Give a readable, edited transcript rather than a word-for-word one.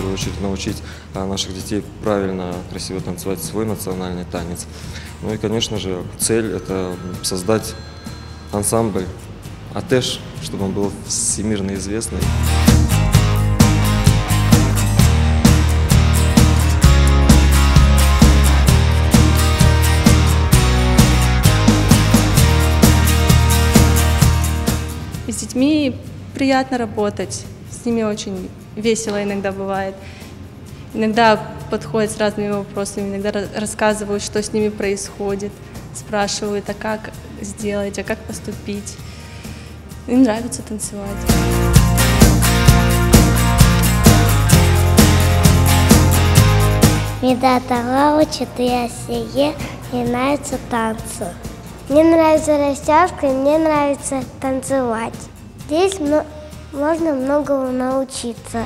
первую очередь научить наших детей правильно, красиво танцевать свой национальный танец. Ну и, конечно же, цель – это создать ансамбль «Атэш», чтобы он был всемирно известный. С детьми приятно работать, с ними очень весело иногда бывает. Иногда подходят с разными вопросами, иногда рассказывают, что с ними происходит, спрашивают, а как сделать, а как поступить. Им нравится танцевать. Меня Тара учит, я сие, мне нравятся танцы. Мне нравится растяжка, и мне нравится танцевать. Здесь можно многому научиться.